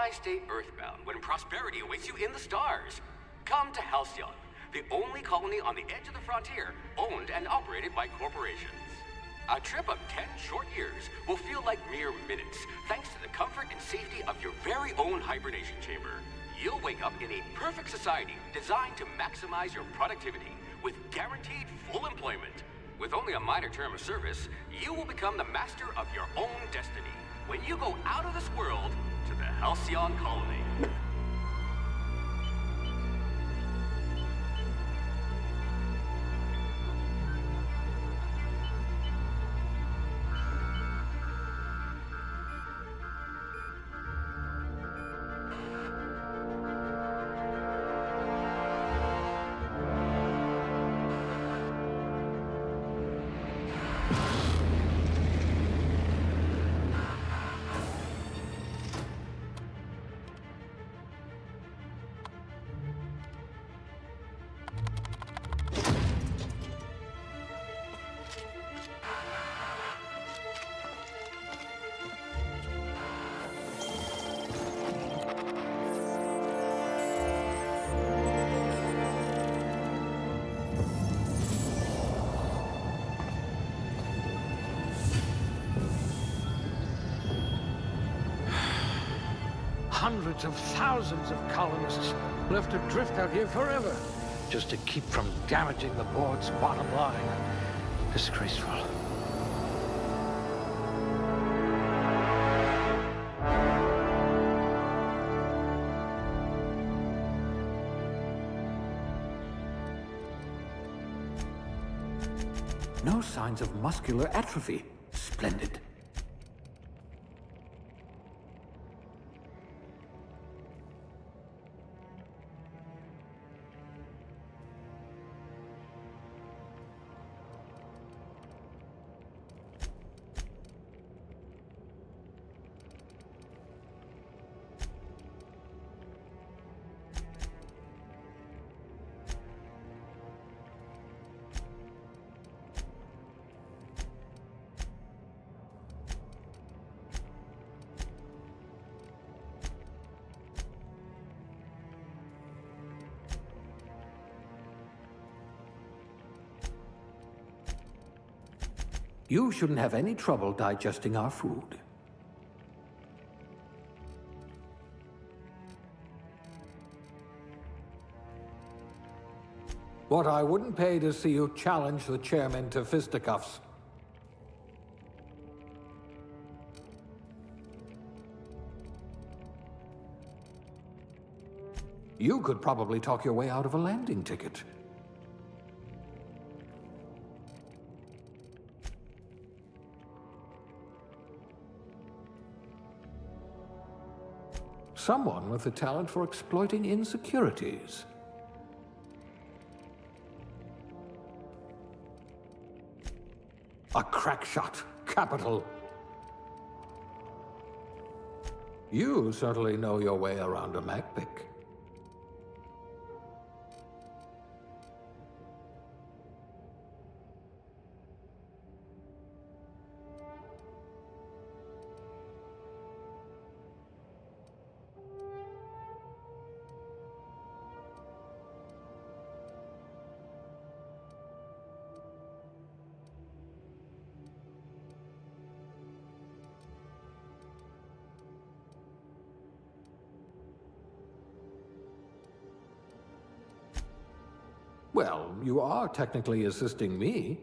Why stay earthbound when prosperity awaits you in the stars? Come to Halcyon, the only colony on the edge of the frontier, owned and operated by corporations. A trip of 10 short years will feel like mere minutes, thanks to the comfort and safety of your very own hibernation chamber. You'll wake up in a perfect society designed to maximize your productivity, with guaranteed full employment. With only a minor term of service, you will become the master of your own destiny when you go out of this world to the Halcyon colony. Hundreds of thousands of colonists left adrift out here forever, just to keep from damaging the board's bottom line. Disgraceful. No signs of muscular atrophy. Splendid. You shouldn't have any trouble digesting our food. What I wouldn't pay to see you challenge the chairman to fisticuffs. You could probably talk your way out of a landing ticket. Someone with the talent for exploiting insecurities. A crack shot. Capital. You certainly know your way around a MacPick. Well, you are technically assisting me.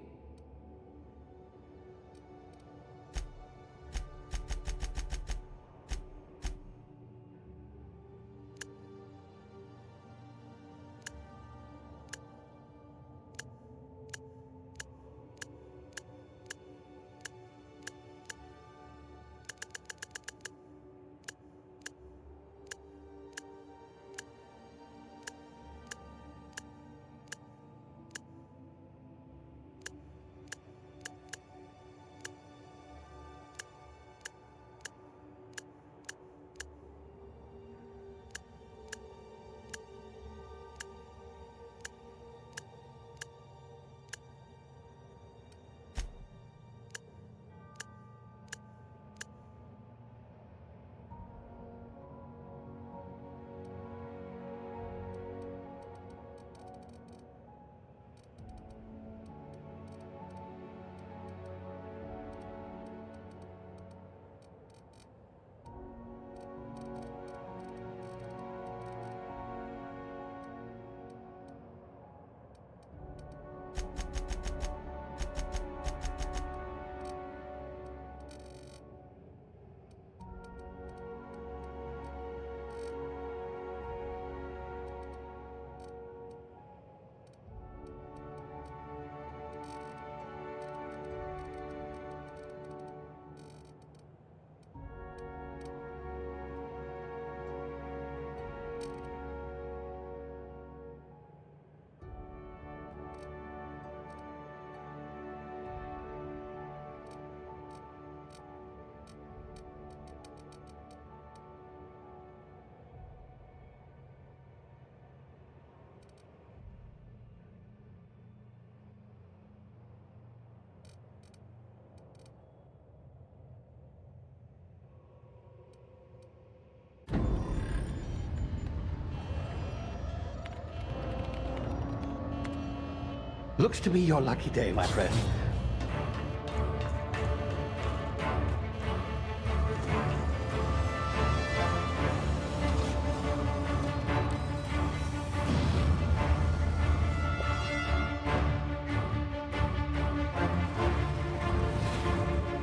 Looks to be your lucky day, my friend.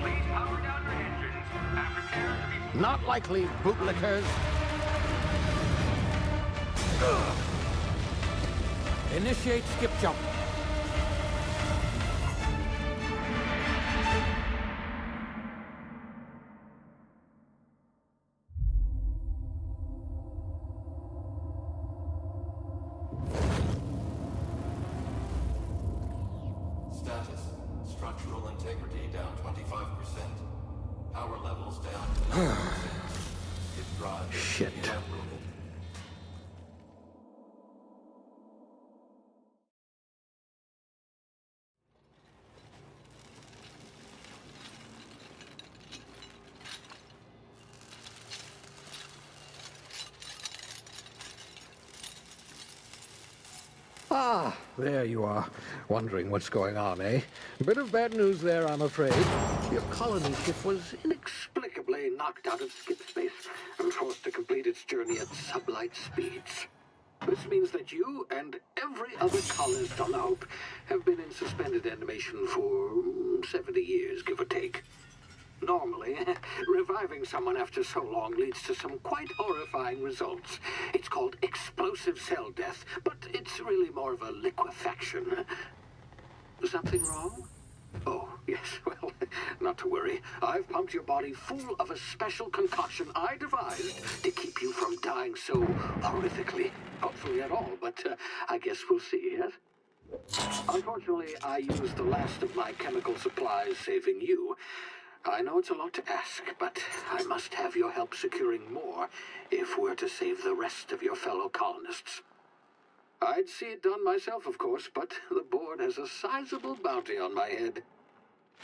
Please power down your engines and prepare to be... Not likely, bootlickers. Initiate skip jump. Status. Structural integrity down 25%. Power levels down 11%. If drive is Shit. inoperable. Ah, there you are. Wondering what's going on, eh? A bit of bad news there, I'm afraid. Your colony ship was inexplicably knocked out of skip space and forced to complete its journey at sublight speeds. This means that you and every other colonist on the Hope have been in suspended animation for 70 years, give or take. Normally, reviving someone after so long leads to some quite horrifying results. It's called explosive cell death, but it's really more of a liquefaction. Something wrong? Oh, yes, well, not to worry. I've pumped your body full of a special concoction I devised to keep you from dying so horrifically. Hopefully at all, but I guess we'll see, yes? Unfortunately, I used the last of my chemical supplies saving you. I know it's a lot to ask, but I must have your help securing more if we're to save the rest of your fellow colonists. I'd see it done myself, of course, but the board has a sizable bounty on my head.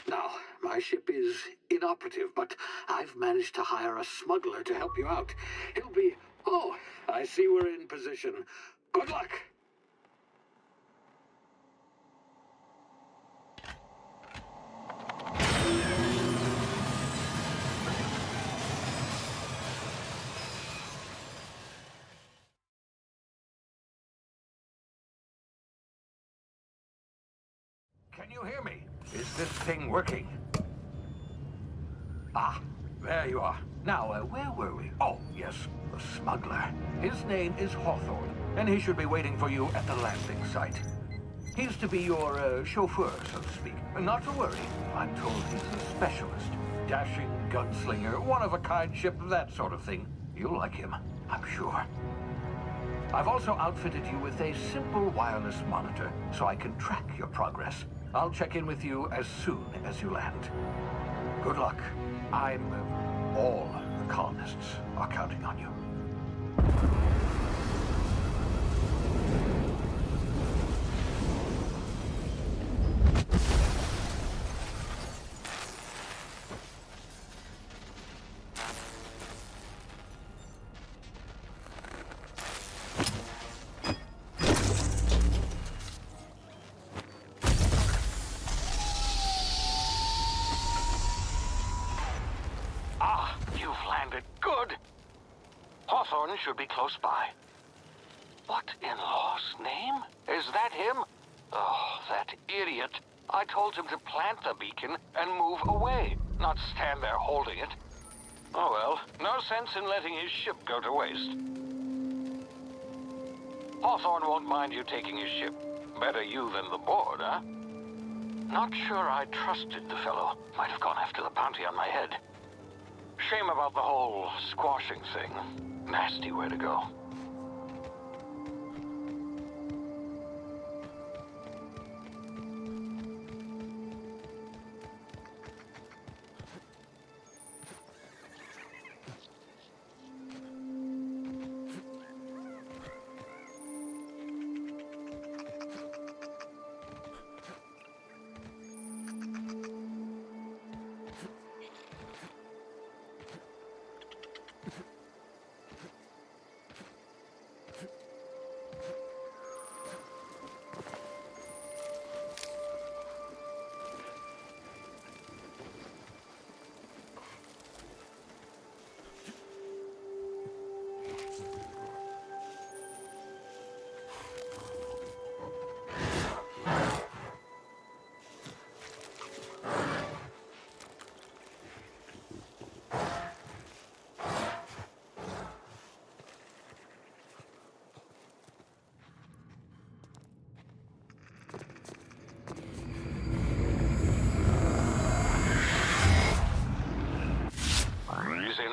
Now, my ship is inoperative, but I've managed to hire a smuggler to help you out. He'll be... Oh, I see we're in position. Good luck! Can you hear me? Is this thing working? Ah, there you are. Now, where were we? Oh, yes, the smuggler. His name is Hawthorne, and he should be waiting for you at the landing site. He's to be your chauffeur, so to speak. Not to worry. I'm told he's a specialist. Dashing gunslinger, one-of-a-kind ship, that sort of thing. You'll like him, I'm sure. I've also outfitted you with a simple wireless monitor, so I can track your progress. I'll check in with you as soon as you land. Good luck. All the colonists are counting on you. Hawthorne should be close by. What in law's name? Is that him? Oh, that idiot. I told him to plant the beacon and move away, not stand there holding it. Oh well, no sense in letting his ship go to waste. Hawthorne won't mind you taking his ship. Better you than the board, huh? Not sure I trusted the fellow. Might have gone after the bounty on my head. Shame about the whole squashing thing. Nasty way to go.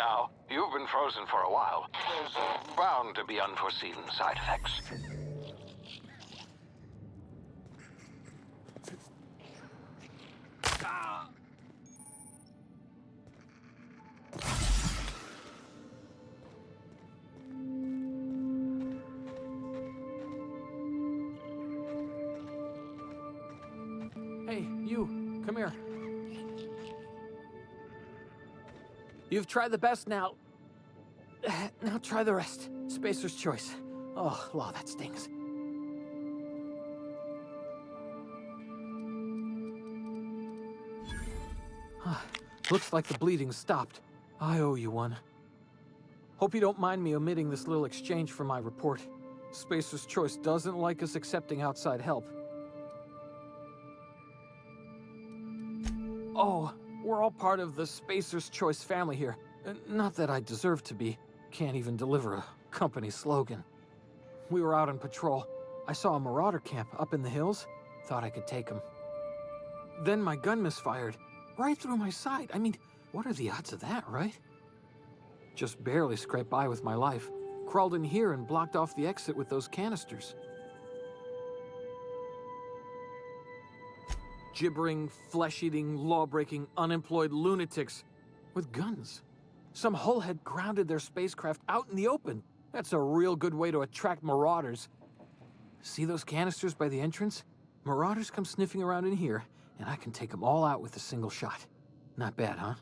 now. You've been frozen for a while. There's bound to be unforeseen side effects. Hey, you, come here. You've tried the best now. Now try the rest. Spacer's choice. Oh, law, that stings. Looks like the bleeding stopped. I owe you one. Hope you don't mind me omitting this little exchange from my report. Spacer's choice doesn't like us accepting outside help. Oh, we're all part of the Spacer's Choice family here. Not that I deserve to be. Can't even deliver a company slogan. We were out on patrol. I saw a marauder camp up in the hills. Thought I could take him. Then my gun misfired. Right through my side. I mean, what are the odds of that, right? Just barely scraped by with my life. Crawled in here and blocked off the exit with those canisters. Gibbering, flesh-eating, law-breaking, unemployed lunatics with guns. Some hullhead grounded their spacecraft out in the open. That's a real good way to attract marauders. See those canisters by the entrance? Marauders come sniffing around in here, and I can take them all out with a single shot. Not bad, huh?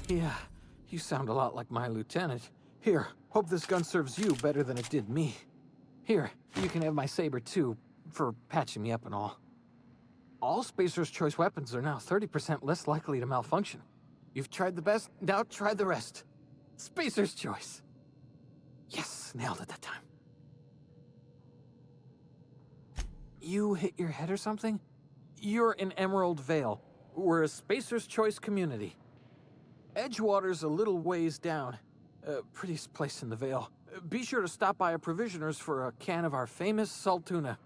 Yeah, you sound a lot like my lieutenant. Here, hope this gun serves you better than it did me. Here, you can have my saber too, for patching me up and all. All Spacer's Choice weapons are now 30% less likely to malfunction. You've tried the best, now try the rest. Spacer's Choice. Yes, nailed it that time. You hit your head or something? You're in Emerald Vale. We're a Spacer's Choice community. Edgewater's a little ways down. Prettiest place in the Vale. Be sure to stop by a provisioner's for a can of our famous salt tuna.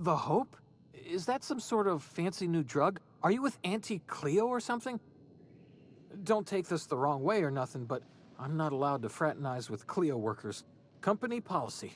The Hope? Is that some sort of fancy new drug? Are you with Auntie Cleo or something? Don't take this the wrong way or nothing, but I'm not allowed to fraternize with Cleo workers. Company policy.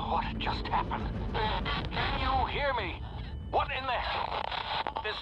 What just happened? Can you hear me? What in the... This...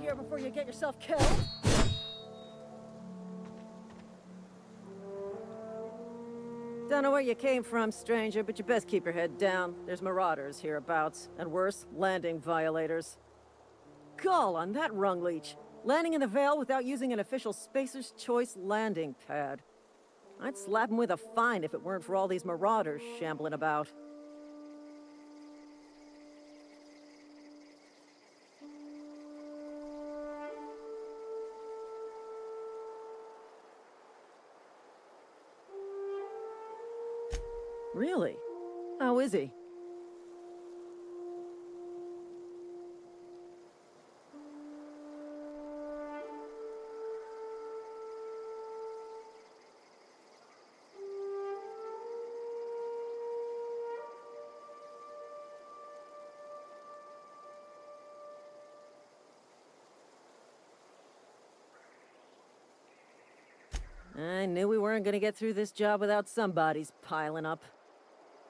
Here before you get yourself killed. Don't know where you came from, stranger, but you best keep your head down. There's marauders hereabouts, and worse, landing violators. Gall on that rung leech. Landing in the Vale without using an official Spacer's Choice landing pad. I'd slap him with a fine if it weren't for all these marauders shambling about. Really? How is he? I knew we weren't gonna get through this job without some bodies piling up.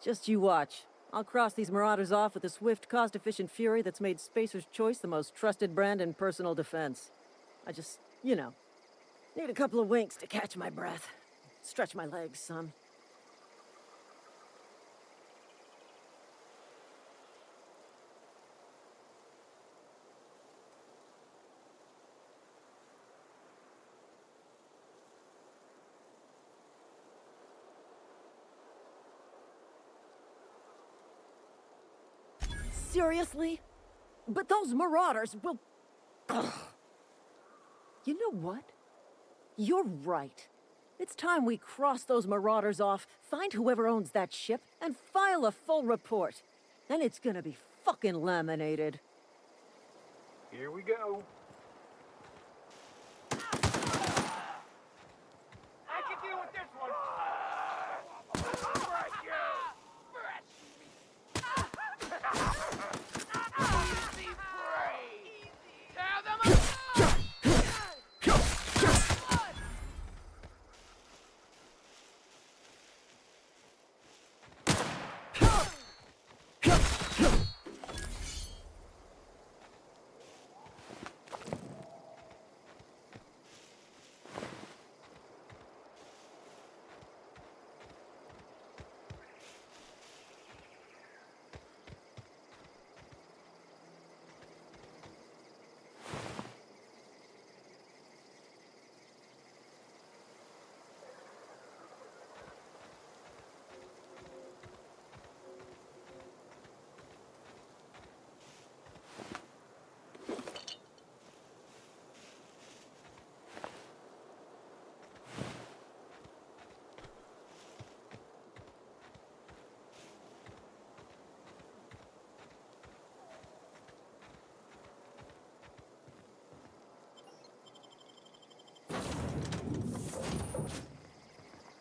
Just you watch. I'll cross these marauders off with a swift, cost-efficient fury that's made Spacer's Choice the most trusted brand in personal defense. I just, you know, need a couple of winks to catch my breath. Stretch my legs some. Seriously? But those marauders will... Ugh. You know what? You're right. It's time we cross those marauders off, find whoever owns that ship, and file a full report. And it's gonna be fucking laminated. Here we go. I can deal with this one.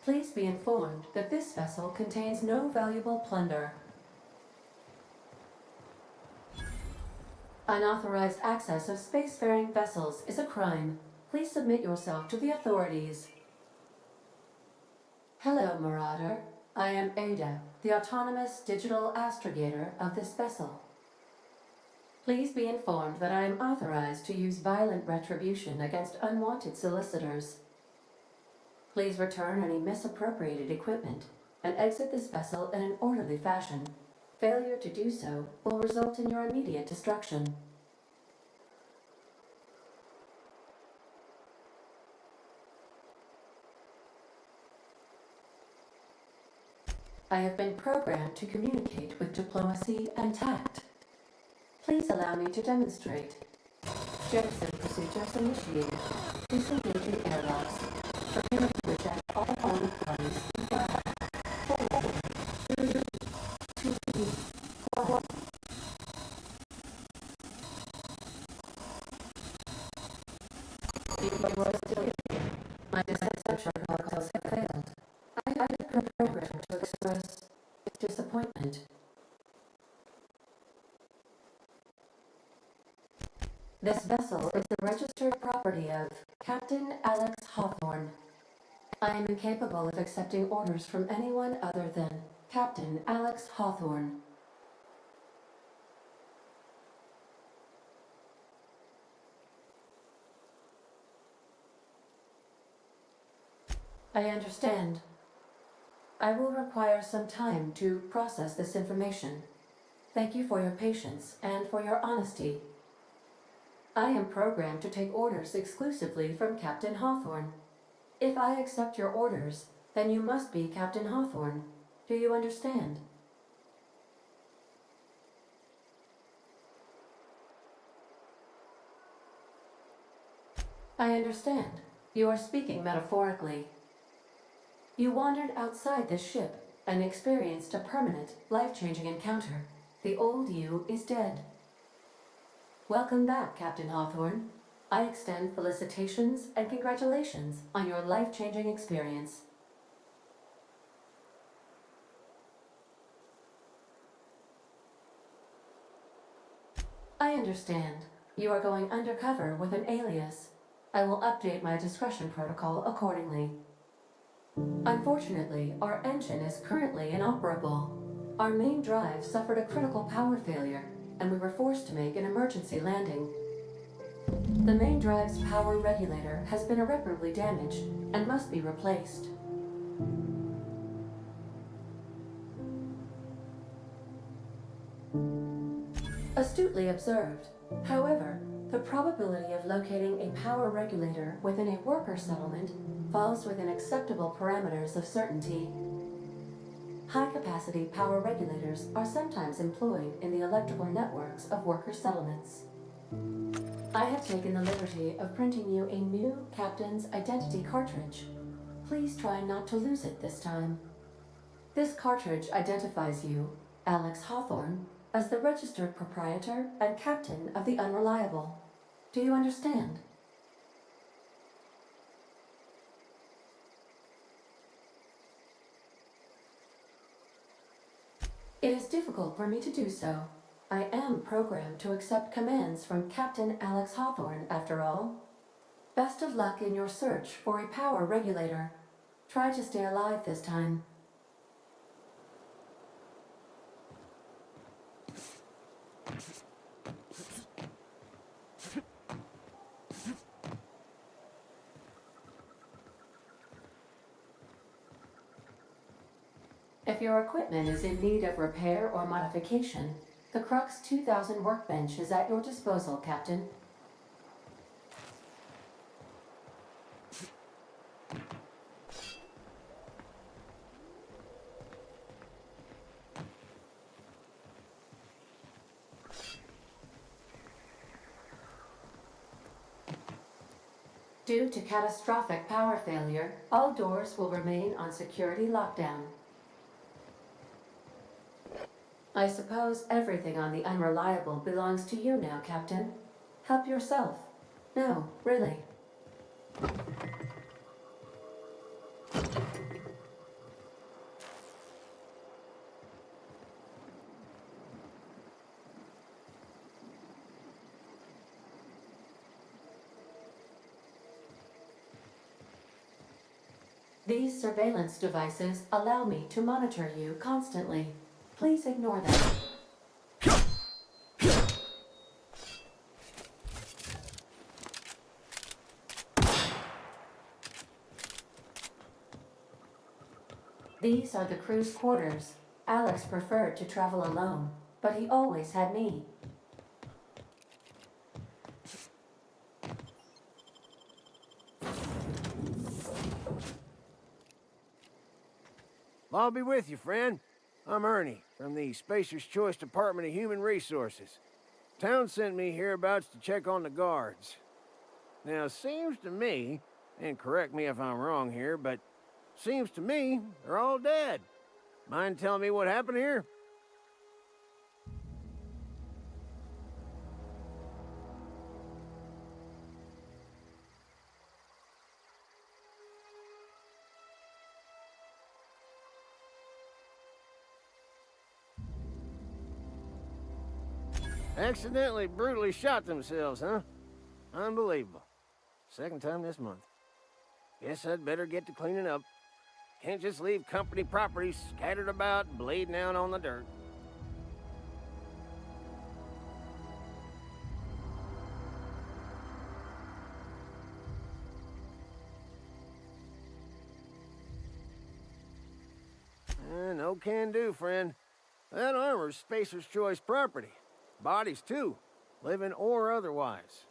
Please be informed that this vessel contains no valuable plunder. Unauthorized access of spacefaring vessels is a crime. Please submit yourself to the authorities. Hello, Marauder. I am Ada, the autonomous digital astrogator of this vessel. Please be informed that I am authorized to use violent retribution against unwanted solicitors. Please return any misappropriated equipment and exit this vessel in an orderly fashion. Failure to do so will result in your immediate destruction. I have been programmed to communicate with diplomacy and tact. Please allow me to demonstrate. Jettison procedures initiated. Disengaging airlocks. Prepare to eject all armed parties. 4, 3, 2, 1. You are still here. My deception protocols have failed. I have been programmed to express disappointment. This vessel is the registered property of Captain Alex Hawthorne. I am incapable of accepting orders from anyone other than Captain Alex Hawthorne. I understand. I will require some time to process this information. Thank you for your patience and for your honesty. I am programmed to take orders exclusively from Captain Hawthorne. If I accept your orders, then you must be Captain Hawthorne. Do you understand? I understand. You are speaking metaphorically. You wandered outside this ship and experienced a permanent, life-changing encounter. The old you is dead. Welcome back, Captain Hawthorne. I extend felicitations and congratulations on your life-changing experience. I understand. You are going undercover with an alias. I will update my discretion protocol accordingly. Unfortunately, our engine is currently inoperable. Our main drive suffered a critical power failure, and we were forced to make an emergency landing. The main drive's power regulator has been irreparably damaged and must be replaced. Astutely observed. However, the probability of locating a power regulator within a worker settlement falls within acceptable parameters of certainty. High-capacity power regulators are sometimes employed in the electrical networks of worker settlements. I have taken the liberty of printing you a new Captain's Identity cartridge. Please try not to lose it this time. This cartridge identifies you, Alex Hawthorne, as the registered proprietor and captain of the Unreliable. Do you understand? It is difficult for me to do so. I am programmed to accept commands from Captain Alex Hawthorne, after all. Best of luck in your search for a power regulator. Try to stay alive this time. If your equipment is in need of repair or modification, the Crux 2000 workbench is at your disposal, Captain. Due to catastrophic power failure, all doors will remain on security lockdown. I suppose everything on the Unreliable belongs to you now, Captain. Help yourself. No, really. These surveillance devices allow me to monitor you constantly. Please ignore them. These are the crew's quarters. Alex preferred to travel alone, but he always had me. I'll be with you, friend. I'm Ernie, from the Spacer's Choice Department of Human Resources. Town sent me hereabouts to check on the guards. Now, seems to me, and correct me if I'm wrong here, but seems to me they're all dead. Mind telling me what happened here? Accidentally, brutally shot themselves, huh? Unbelievable. Second time this month. Guess I'd better get to cleaning up. Can't just leave company property scattered about, bleeding out on the dirt. No can do, friend. That armor's Spacer's Choice property. Bodies, too. Living or otherwise.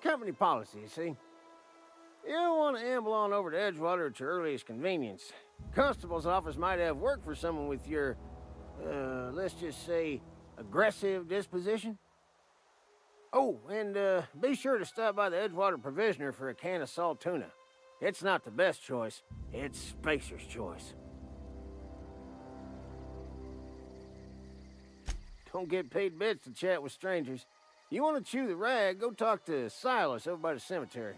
Company policy, you see. You don't want to amble on over to Edgewater at your earliest convenience. Constable's office might have work for someone with your, let's just say, aggressive disposition. Oh, and be sure to stop by the Edgewater Provisioner for a can of salt tuna. It's not the best choice, it's Spacer's Choice. Don't get paid bits to chat with strangers. You want to chew the rag, go talk to Silas over by the cemetery.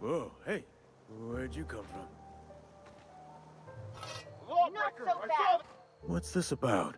Whoa, hey, where'd you come from? Lawbreaker! I saw the... What's this about?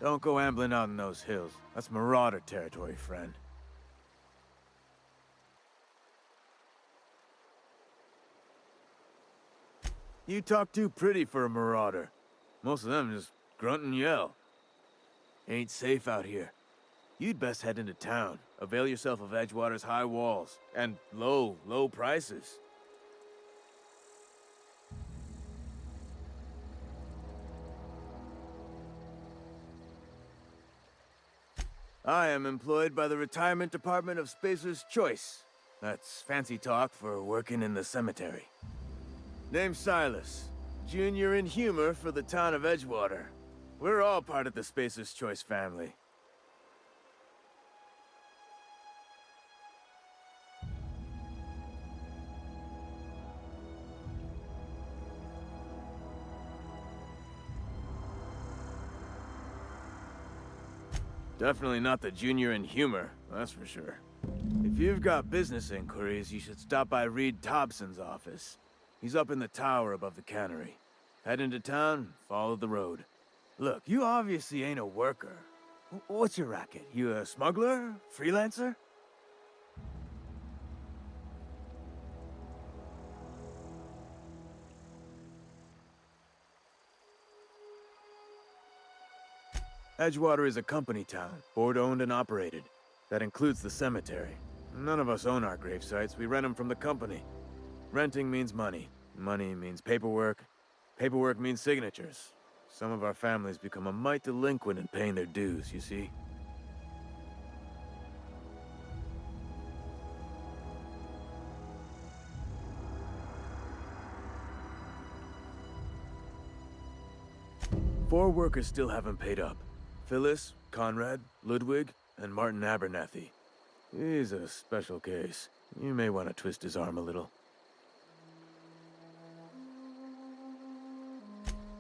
Don't go ambling out in those hills. That's marauder territory, friend. You talk too pretty for a marauder. Most of them just grunt and yell. Ain't safe out here. You'd best head into town. Avail yourself of Edgewater's high walls and low prices. I am employed by the Retirement Department of Spacer's Choice. That's fancy talk for working in the cemetery. Name's Silas, junior in humor for the town of Edgewater. We're all part of the Spacer's Choice family. Definitely not the junior in humor, that's for sure. If you've got business inquiries, you should stop by Reed Thompson's office. He's up in the tower above the cannery. Head into town, follow the road. Look, you obviously ain't a worker. What's your racket? You a smuggler? Freelancer? Edgewater is a company town, board-owned and operated. That includes the cemetery. None of us own our grave sites, we rent them from the company. Renting means money. Money means paperwork. Paperwork means signatures. Some of our families become a mite delinquent in paying their dues, you see? Four workers still haven't paid up. Phyllis, Conrad, Ludwig, and Martin Abernathy. He's a special case. You may want to twist his arm a little.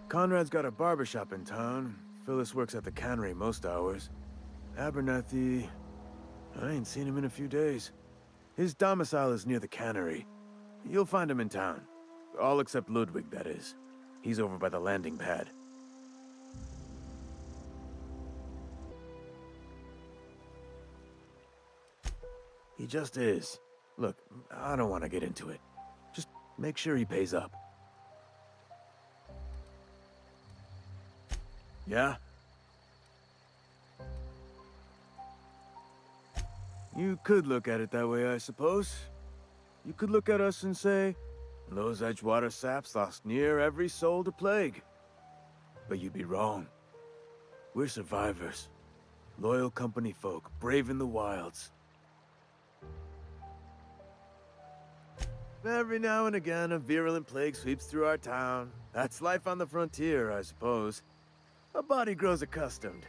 Conrad's got a barbershop in town. Phyllis works at the cannery most hours. Abernathy... I ain't seen him in a few days. His domicile is near the cannery. You'll find him in town. All except Ludwig, that is. He's over by the landing pad. He just is. Look, I don't want to get into it. Just make sure he pays up. Yeah? You could look at it that way, I suppose. You could look at us and say, those Edgewater saps lost near every soul to plague. But you'd be wrong. We're survivors. Loyal company folk, braving the wilds. Every now and again, a virulent plague sweeps through our town. That's life on the frontier, I suppose. A body grows accustomed.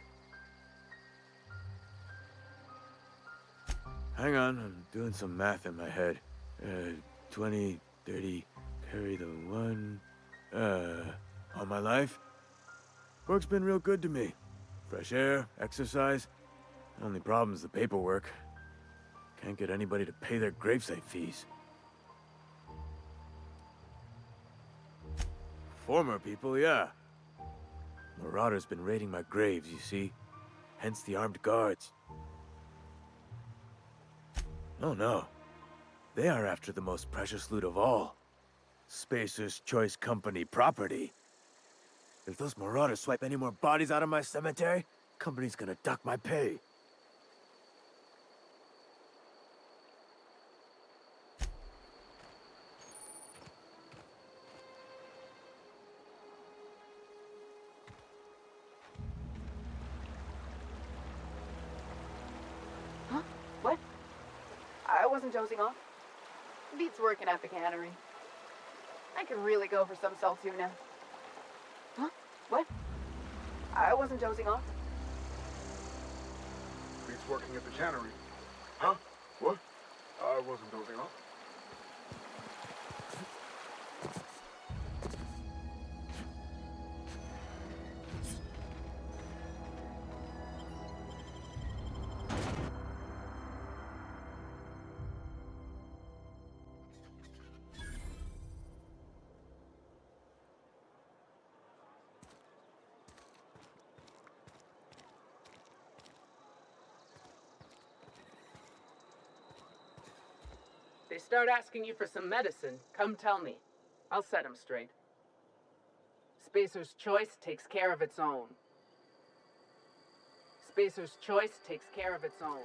Hang on, I'm doing some math in my head. 20, 30, carry the one... all my life? Work's been real good to me. Fresh air, exercise. Only problem's the paperwork. Can't get anybody to pay their gravesite fees. Former people, yeah. Marauders been raiding my graves, you see. Hence the armed guards. Oh no. They are after the most precious loot of all. Spacer's Choice Company property. If those marauders swipe any more bodies out of my cemetery, company's gonna dock my pay. wasn't dozing off. Beats working at the cannery. I could really go for some salt tuna. Huh? What? I wasn't dozing off. Beats working at the cannery. Huh? What? I wasn't dozing off. They start asking you for some medicine, come tell me. I'll set them straight. Spacer's choice takes care of its own. Spacer's choice takes care of its own.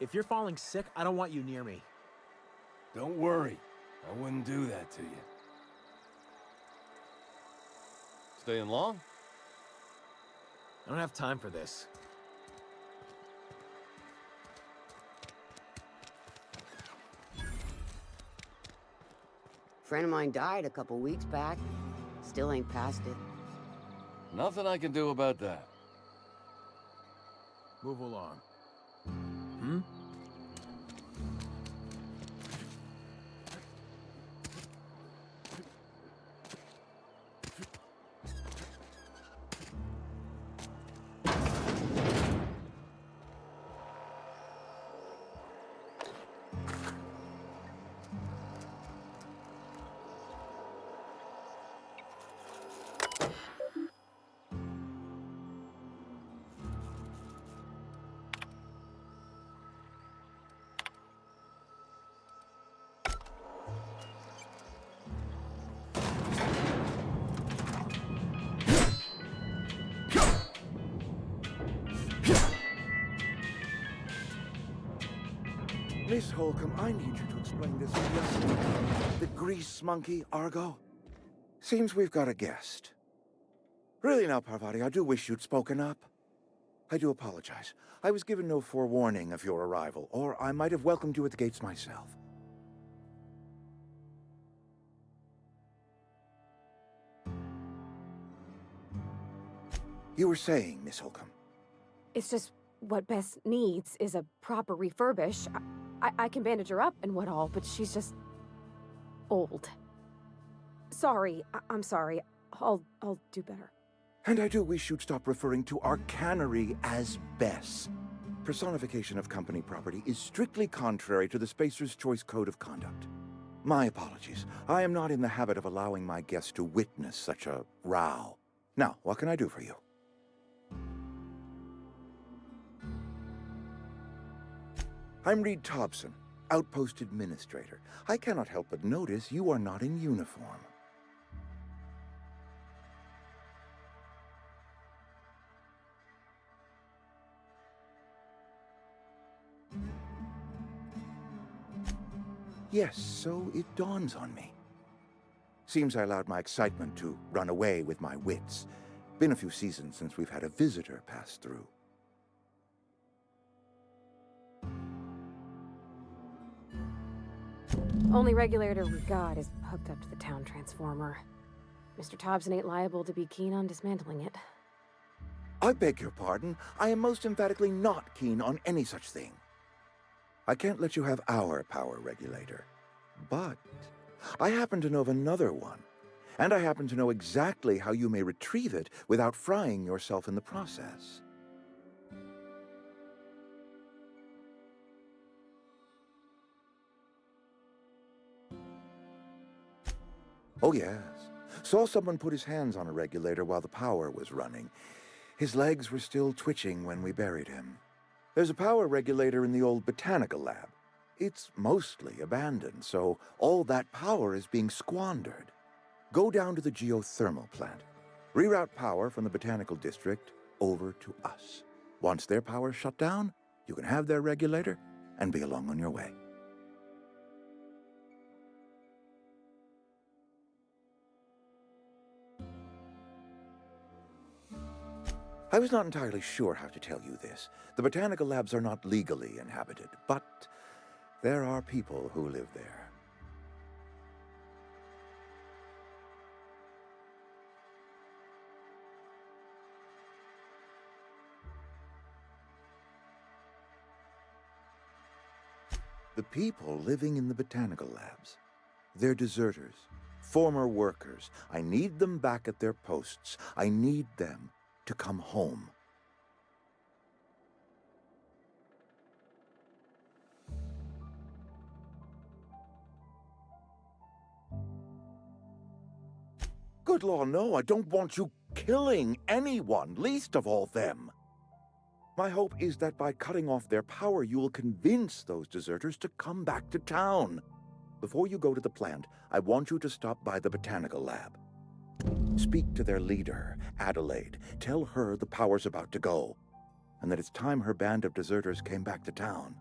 If you're falling sick, I don't want you near me. Don't worry. I wouldn't do that to you. Staying long? I don't have time for this. Friend of mine died a couple weeks back. Still ain't past it. Nothing I can do about that. Move along. Miss Holcomb, I need you to explain this to us. The grease monkey, Argo? Seems we've got a guest. Really now, Parvati, I do wish you'd spoken up. I do apologize. I was given no forewarning of your arrival, or I might have welcomed you at the gates myself. You were saying, Miss Holcomb. It's just what Bess needs is a proper refurbish. I can bandage her up and what all, but she's just old. Sorry, I'm sorry. I'll do better. And I do wish you'd stop referring to our cannery as Bess. Personification of company property is strictly contrary to the Spacer's Choice Code of Conduct. My apologies. I am not in the habit of allowing my guests to witness such a row. Now, what can I do for you? I'm Reed Thompson, Outpost Administrator. I cannot help but notice you are not in uniform. Yes, so it dawns on me. Seems I allowed my excitement to run away with my wits. Been a few seasons since we've had a visitor pass through. Only regulator we got is hooked up to the town transformer. Mr. Thompson ain't liable to be keen on dismantling it. I beg your pardon. I am most emphatically not keen on any such thing. I can't let you have our power regulator. But I happen to know of another one. And I happen to know exactly how you may retrieve it without frying yourself in the process. Oh, yes. Saw someone put his hands on a regulator while the power was running. His legs were still twitching when we buried him. There's a power regulator in the old botanical lab. It's mostly abandoned, so all that power is being squandered. Go down to the geothermal plant. Reroute power from the botanical district over to us. Once their power's shut down, you can have their regulator and be along on your way. I was not entirely sure how to tell you this. The botanical labs are not legally inhabited, but there are people who live there. The people living in the botanical labs, they're deserters, former workers. I need them back at their posts. I need them to come home. Good law, no, I don't want you killing anyone, least of all them. My hope is that by cutting off their power, you will convince those deserters to come back to town. Before you go to the plant, I want you to stop by the botanical lab. Speak to their leader, Adelaide. Tell her the power's about to go, and that it's time her band of deserters came back to town.